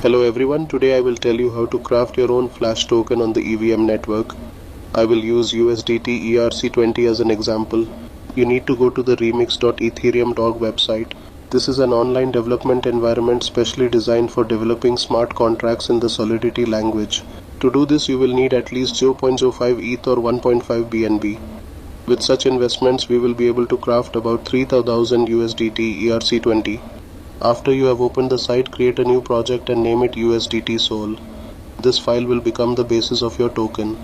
Hello everyone, today I will tell you how to craft your own Flash token on the EVM network. I will use USDT ERC20 as an example. You need to go to the remix.ethereum.org website. This is an online development environment specially designed for developing smart contracts in the Solidity language. To do this, you will need at least 0.05 ETH or 1.5 BNB. With such investments, we will be able to craft about 3000 USDT ERC20. After you have opened the site, create a new project and name it USDT Sol. This file will become the basis of your token.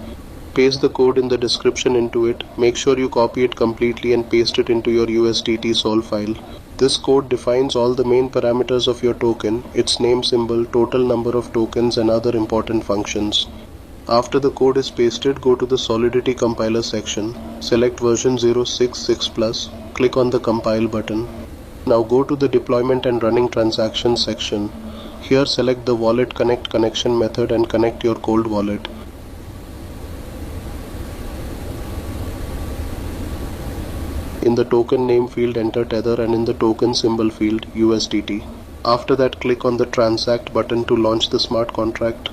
Paste the code in the description into it. Make sure you copy it completely and paste it into your USDT Sol file. This code defines all the main parameters of your token, its name symbol, total number of tokens and other important functions. After the code is pasted, go to the Solidity compiler section. Select version 0.6.6+. Click on the compile button. Now go to the deployment and running transactions section. Here select the wallet connect connection method and connect your cold wallet. In the token name field, enter Tether and in the token symbol field, USDT. After that, click on the transact button to launch the smart contract.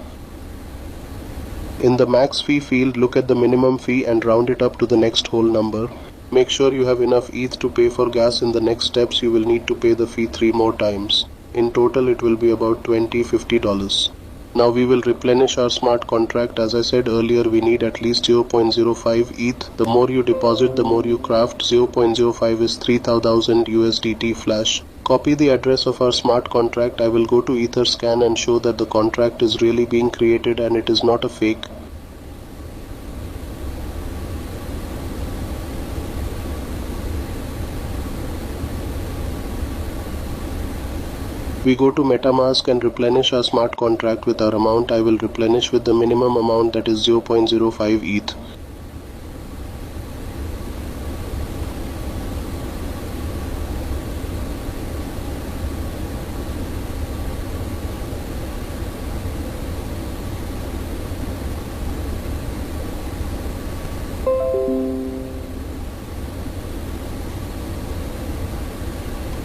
In the max fee field, look at the minimum fee and round it up to the next whole number. Make sure you have enough ETH to pay for gas. In the next steps, you will need to pay the fee 3 more times. In total, it will be about $50. Now we will replenish our smart contract. As I said earlier, we need at least 0.05 ETH. The more you deposit, the more you craft. 0.05 is 3000 USDT Flash. Copy the address of our smart contract. I will go to Etherscan and show that the contract is really being created and it is not a fake. We go to MetaMask and replenish our smart contract with our amount. I will replenish with the minimum amount, that is 0.05 ETH.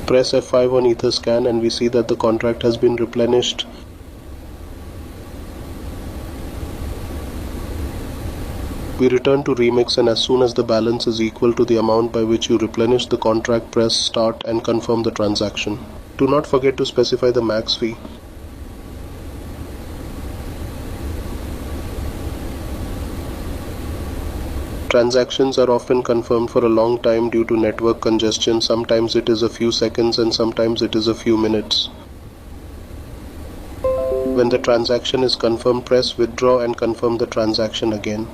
Press F5 on Etherscan and we see that the contract has been replenished. We return to Remix and as soon as the balance is equal to the amount by which you replenish the contract, press Start and confirm the transaction. Do not forget to specify the max fee. Transactions are often confirmed for a long time due to network congestion. Sometimes it is a few seconds and sometimes it is a few minutes. When the transaction is confirmed, press withdraw and confirm the transaction again.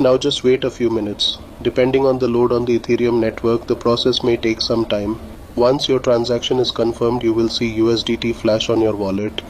Now just wait a few minutes. Depending on the load on the Ethereum network, the process may take some time. Once your transaction is confirmed, you will see USDT Flash on your wallet.